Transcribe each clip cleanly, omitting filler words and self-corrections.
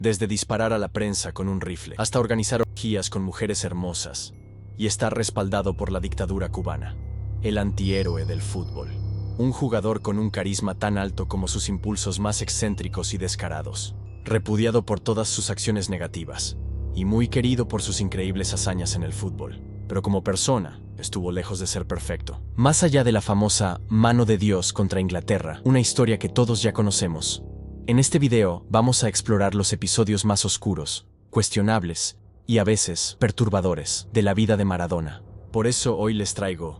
desde disparar a la prensa con un rifle hasta organizar orgías con mujeres hermosas, y estar respaldado por la dictadura cubana. El antihéroe del fútbol. Un jugador con un carisma tan alto como sus impulsos más excéntricos y descarados. Repudiado por todas sus acciones negativas, y muy querido por sus increíbles hazañas en el fútbol. Pero como persona, estuvo lejos de ser perfecto. Más allá de la famosa mano de Dios contra Inglaterra, una historia que todos ya conocemos. En este video vamos a explorar los episodios más oscuros, cuestionables y a veces perturbadores de la vida de Maradona. Por eso hoy les traigo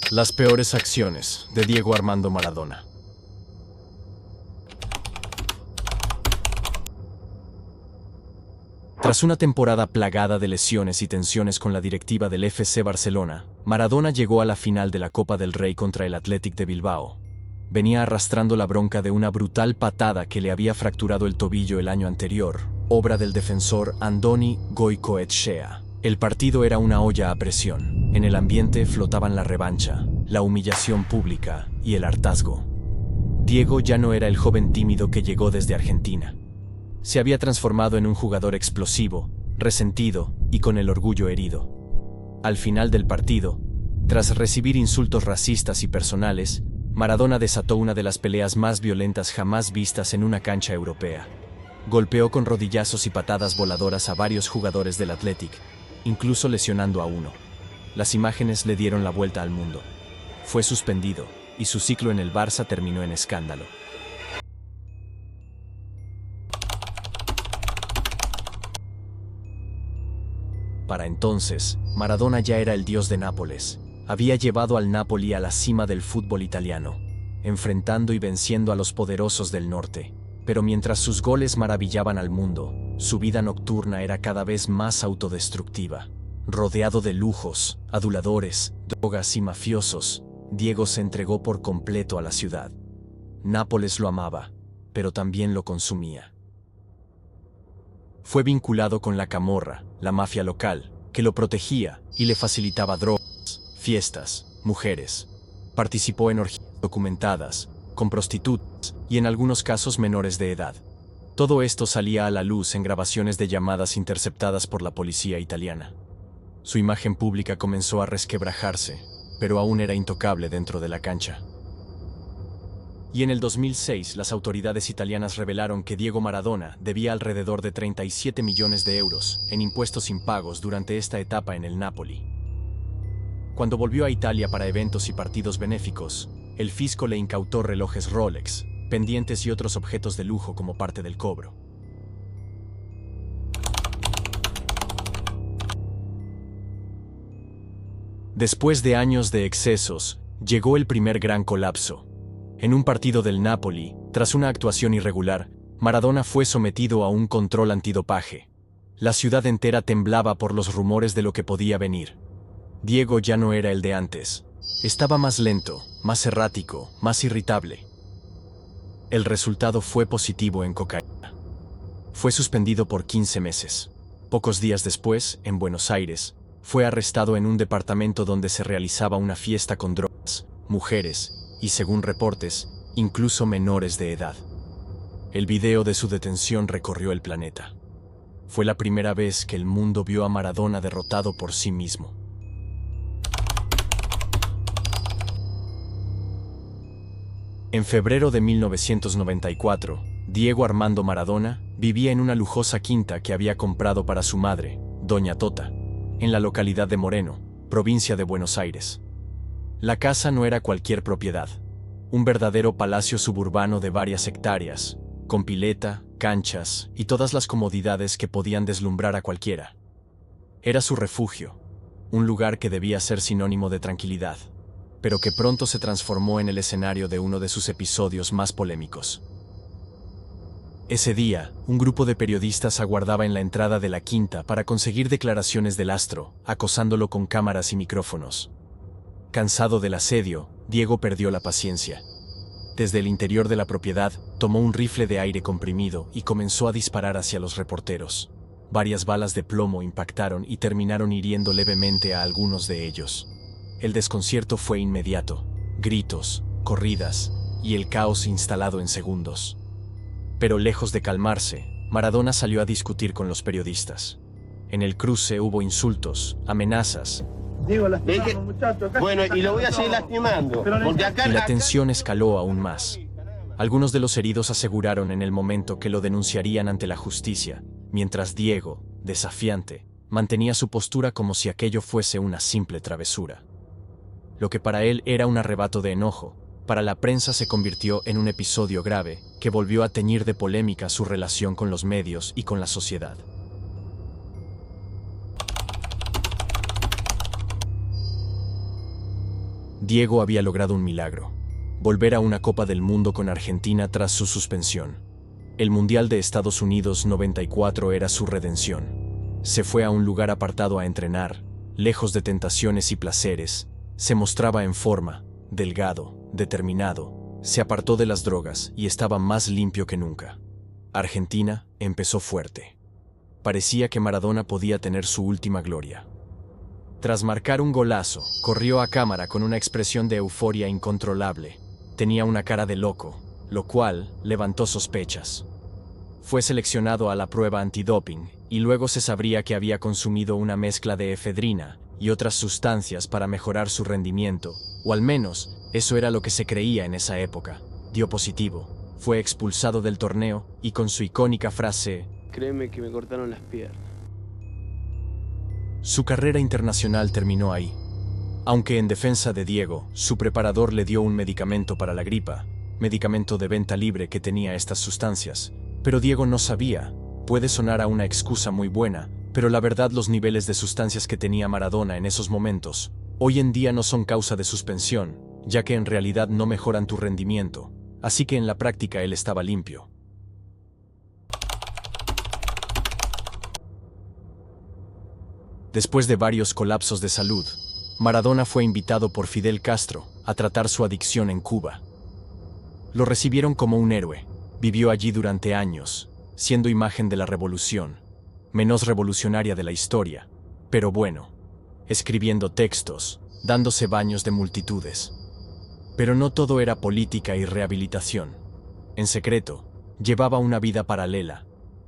las peores acciones de Diego Armando Maradona. Tras una temporada plagada de lesiones y tensiones con la directiva del FC Barcelona, Maradona llegó a la final de la Copa del Rey contra el Athletic de Bilbao. Venía arrastrando la bronca de una brutal patada que le había fracturado el tobillo el año anterior, obra del defensor Andoni Goicoechea. El partido era una olla a presión. En el ambiente flotaban la revancha, la humillación pública y el hartazgo. Diego ya no era el joven tímido que llegó desde Argentina. Se había transformado en un jugador explosivo, resentido y con el orgullo herido. Al final del partido, tras recibir insultos racistas y personales, Maradona desató una de las peleas más violentas jamás vistas en una cancha europea. Golpeó con rodillazos y patadas voladoras a varios jugadores del Athletic, incluso lesionando a uno. Las imágenes le dieron la vuelta al mundo. Fue suspendido, y su ciclo en el Barça terminó en escándalo. Para entonces, Maradona ya era el dios de Nápoles. Había llevado al Napoli a la cima del fútbol italiano, enfrentando y venciendo a los poderosos del norte. Pero mientras sus goles maravillaban al mundo, su vida nocturna era cada vez más autodestructiva. Rodeado de lujos, aduladores, drogas y mafiosos, Diego se entregó por completo a la ciudad. Nápoles lo amaba, pero también lo consumía. Fue vinculado con la camorra, la mafia local, que lo protegía y le facilitaba drogas, fiestas, mujeres. Participó en orgías documentadas, con prostitutas y en algunos casos menores de edad. Todo esto salía a la luz en grabaciones de llamadas interceptadas por la policía italiana. Su imagen pública comenzó a resquebrajarse, pero aún era intocable dentro de la cancha. Y en el 2006 las autoridades italianas revelaron que Diego Maradona debía alrededor de 37 millones de euros en impuestos impagos durante esta etapa en el Napoli. Cuando volvió a Italia para eventos y partidos benéficos, el fisco le incautó relojes Rolex, pendientes y otros objetos de lujo como parte del cobro. Después de años de excesos, llegó el primer gran colapso. En un partido del Napoli, tras una actuación irregular, Maradona fue sometido a un control antidopaje. La ciudad entera temblaba por los rumores de lo que podía venir. Diego ya no era el de antes. Estaba más lento, más errático, más irritable. El resultado fue positivo en cocaína. Fue suspendido por 15 meses. Pocos días después, en Buenos Aires, fue arrestado en un departamento donde se realizaba una fiesta con drogas, mujeres y, según reportes, incluso menores de edad. El video de su detención recorrió el planeta. Fue la primera vez que el mundo vio a Maradona derrotado por sí mismo. En febrero de 1994, Diego Armando Maradona vivía en una lujosa quinta que había comprado para su madre, Doña Tota, en la localidad de Moreno, provincia de Buenos Aires. La casa no era cualquier propiedad, un verdadero palacio suburbano de varias hectáreas, con pileta, canchas y todas las comodidades que podían deslumbrar a cualquiera. Era su refugio, un lugar que debía ser sinónimo de tranquilidad, pero que pronto se transformó en el escenario de uno de sus episodios más polémicos. Ese día, un grupo de periodistas aguardaba en la entrada de la quinta para conseguir declaraciones del astro, acosándolo con cámaras y micrófonos. Cansado del asedio, Diego perdió la paciencia. Desde el interior de la propiedad, tomó un rifle de aire comprimido y comenzó a disparar hacia los reporteros. Varias balas de plomo impactaron y terminaron hiriendo levemente a algunos de ellos. El desconcierto fue inmediato, gritos, corridas y el caos instalado en segundos. Pero lejos de calmarse, Maradona salió a discutir con los periodistas. En el cruce hubo insultos, amenazas. Bueno, y lo voy a seguir lastimando. Porque acá, y la tensión escaló aún más. Algunos de los heridos aseguraron en el momento que lo denunciarían ante la justicia, mientras Diego, desafiante, mantenía su postura como si aquello fuese una simple travesura. Lo que para él era un arrebato de enojo, para la prensa se convirtió en un episodio grave que volvió a teñir de polémica su relación con los medios y con la sociedad. Diego había logrado un milagro: volver a una Copa del Mundo con Argentina tras su suspensión. El Mundial de Estados Unidos 94 era su redención. Se fue a un lugar apartado a entrenar, lejos de tentaciones y placeres. Se mostraba en forma, delgado, determinado. Se apartó de las drogas y estaba más limpio que nunca. Argentina empezó fuerte. Parecía que Maradona podía tener su última gloria. Tras marcar un golazo, corrió a cámara con una expresión de euforia incontrolable. Tenía una cara de loco, lo cual levantó sospechas. Fue seleccionado a la prueba antidoping y luego se sabría que había consumido una mezcla de efedrina y otras sustancias para mejorar su rendimiento, o al menos eso era lo que se creía en esa época. Dio positivo, fue expulsado del torneo y con su icónica frase: "Créeme que me cortaron las piernas". Su carrera internacional terminó ahí. Aunque en defensa de Diego, su preparador le dio un medicamento para la gripa, medicamento de venta libre que tenía estas sustancias, pero Diego no sabía. Puede sonar a una excusa muy buena, pero la verdad los niveles de sustancias que tenía Maradona en esos momentos, hoy en día no son causa de suspensión, ya que en realidad no mejoran tu rendimiento, así que en la práctica él estaba limpio. Después de varios colapsos de salud, Maradona fue invitado por Fidel Castro a tratar su adicción en Cuba. Lo recibieron como un héroe. Vivió allí durante años, siendo imagen de la revolución, menos revolucionaria de la historia, pero bueno, escribiendo textos, dándose baños de multitudes. Pero no todo era política y rehabilitación. En secreto, llevaba una vida paralela.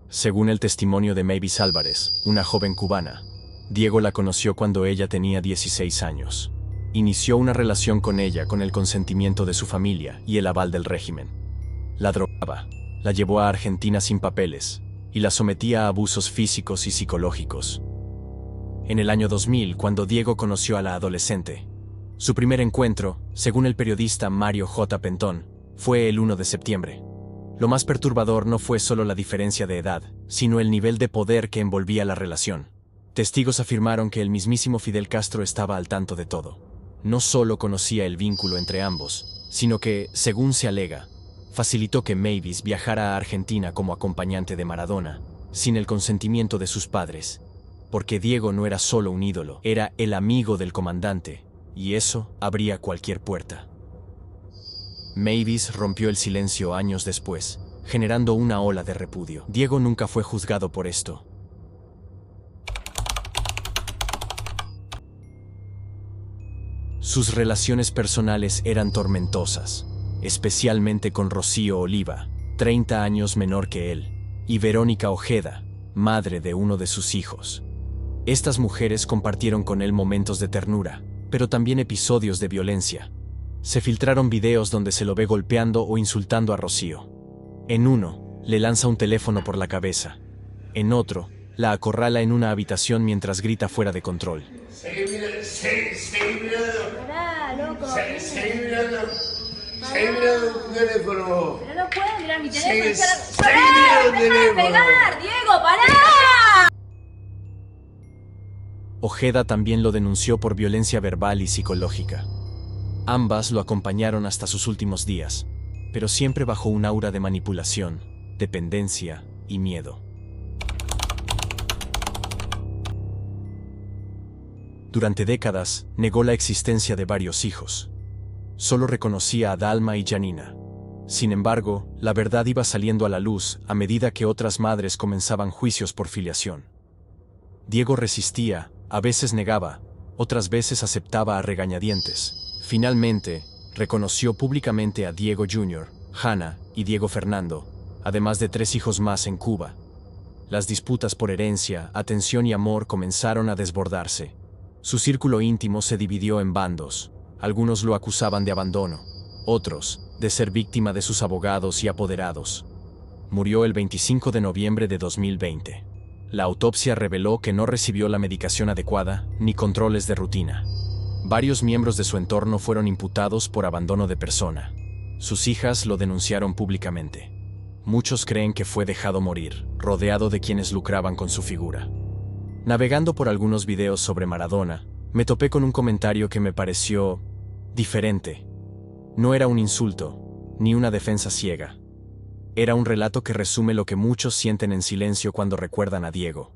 Según el testimonio de Mavis Álvarez, una joven cubana, Diego la conoció cuando ella tenía 16 años. Inició una relación con ella con el consentimiento de su familia y el aval del régimen. La drogaba, la llevó a Argentina sin papeles y la sometía a abusos físicos y psicológicos. En el año 2000, cuando Diego conoció a la adolescente, su primer encuentro, según el periodista Mario J. Pentón, fue el 1 de septiembre. Lo más perturbador no fue solo la diferencia de edad, sino el nivel de poder que envolvía la relación. Testigos afirmaron que el mismísimo Fidel Castro estaba al tanto de todo. No solo conocía el vínculo entre ambos, sino que, según se alega, facilitó que Mavis viajara a Argentina como acompañante de Maradona, sin el consentimiento de sus padres, porque Diego no era solo un ídolo, era el amigo del comandante, y eso abría cualquier puerta. Mavis rompió el silencio años después, generando una ola de repudio. Diego nunca fue juzgado por esto. Sus relaciones personales eran tormentosas, especialmente con Rocío Oliva, 30 años menor que él, y Verónica Ojeda, madre de uno de sus hijos. Estas mujeres compartieron con él momentos de ternura, pero también episodios de violencia. Se filtraron videos donde se lo ve golpeando o insultando a Rocío. En uno, le lanza un teléfono por la cabeza. En otro, la acorrala en una habitación mientras grita fuera de control. Seguí mirando. Pará, loco. Seguí mirando. Seguí mirando tu teléfono. Pero no puedo mirar mi teléfono. Seguí mirando tu ¡Deja de teléfono. pegar, Diego! ¡Pará! Ojeda también lo denunció por violencia verbal y psicológica. Ambas lo acompañaron hasta sus últimos días, pero siempre bajo un aura de manipulación, dependencia y miedo. Durante décadas, negó la existencia de varios hijos. Solo reconocía a Dalma y Janina. Sin embargo, la verdad iba saliendo a la luz a medida que otras madres comenzaban juicios por filiación. Diego resistía, a veces negaba, otras veces aceptaba a regañadientes. Finalmente, reconoció públicamente a Diego Jr., Hanna y Diego Fernando, además de 3 hijos más en Cuba, Las disputas por herencia, atención y amor comenzaron a desbordarse. Su círculo íntimo se dividió en bandos. Algunos lo acusaban de abandono, otros de ser víctima de sus abogados y apoderados. Murió el 25 de noviembre de 2020. La autopsia reveló que no recibió la medicación adecuada ni controles de rutina. Varios miembros de su entorno fueron imputados por abandono de persona. Sus hijas lo denunciaron públicamente. Muchos creen que fue dejado morir, rodeado de quienes lucraban con su figura. Navegando por algunos videos sobre Maradona, me topé con un comentario que me pareció diferente. No era un insulto, ni una defensa ciega. Era un relato que resume lo que muchos sienten en silencio cuando recuerdan a Diego.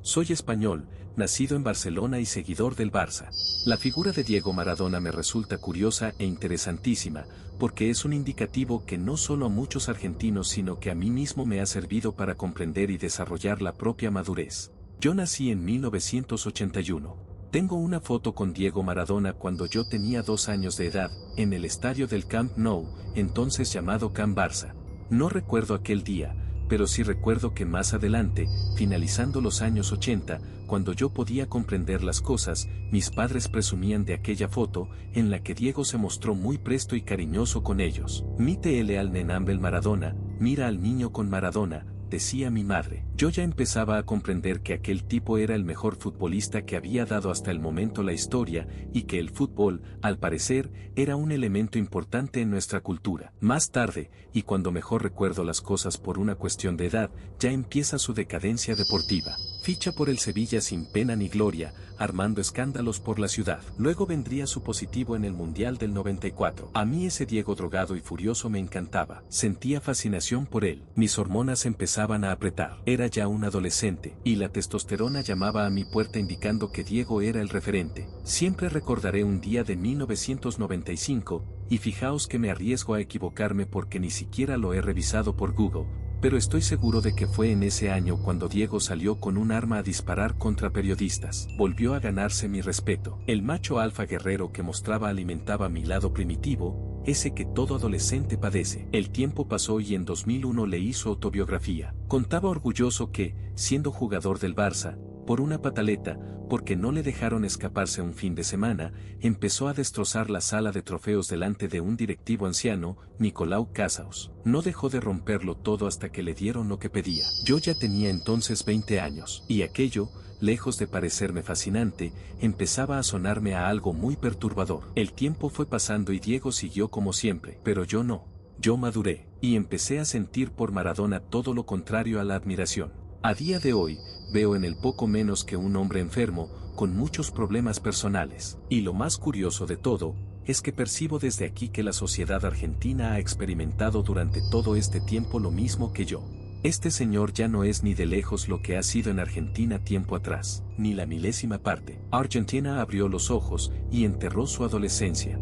Soy español, nacido en Barcelona y seguidor del Barça. La figura de Diego Maradona me resulta curiosa e interesantísima, porque es un indicativo que no solo a muchos argentinos sino que a mí mismo me ha servido para comprender y desarrollar la propia madurez. Yo nací en 1981. Tengo una foto con Diego Maradona cuando yo tenía 2 años de edad, en el estadio del Camp Nou, entonces llamado Camp Barça. No recuerdo aquel día, pero sí recuerdo que más adelante, finalizando los años 80, cuando yo podía comprender las cosas, mis padres presumían de aquella foto, en la que Diego se mostró muy presto y cariñoso con ellos. Mítele al nenambel Maradona, mira al niño con Maradona, decía mi madre. Yo ya empezaba a comprender que aquel tipo era el mejor futbolista que había dado hasta el momento la historia, y que el fútbol, al parecer, era un elemento importante en nuestra cultura. Más tarde, y cuando mejor recuerdo las cosas por una cuestión de edad, ya empieza su decadencia deportiva. Ficha por el Sevilla sin pena ni gloria, armando escándalos por la ciudad. Luego vendría su positivo en el Mundial del 94. A mí ese Diego drogado y furioso me encantaba. Sentía fascinación por él. Mis hormonas empezaban a apretar. Era ya un adolescente, y la testosterona llamaba a mi puerta indicando que Diego era el referente. Siempre recordaré un día de 1995, y fijaos que me arriesgo a equivocarme porque ni siquiera lo he revisado por Google, pero estoy seguro de que fue en ese año cuando Diego salió con un arma a disparar contra periodistas. Volvió a ganarse mi respeto. El macho alfa guerrero que mostraba alimentaba mi lado primitivo, ese que todo adolescente padece. El tiempo pasó y en 2001 leí su autobiografía. Contaba orgulloso que, siendo jugador del Barça, por una pataleta, porque no le dejaron escaparse un fin de semana, empezó a destrozar la sala de trofeos delante de un directivo anciano, Nicolau Casas. No dejó de romperlo todo hasta que le dieron lo que pedía. Yo ya tenía entonces 20 años, y aquello, lejos de parecerme fascinante, empezaba a sonarme a algo muy perturbador. El tiempo fue pasando y Diego siguió como siempre, pero yo no. Yo maduré, y empecé a sentir por Maradona todo lo contrario a la admiración. A día de hoy, veo en él poco menos que un hombre enfermo, con muchos problemas personales. Y lo más curioso de todo, es que percibo desde aquí que la sociedad argentina ha experimentado durante todo este tiempo lo mismo que yo. Este señor ya no es ni de lejos lo que ha sido en Argentina tiempo atrás, ni la milésima parte. Argentina abrió los ojos y enterró su adolescencia.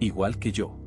Igual que yo.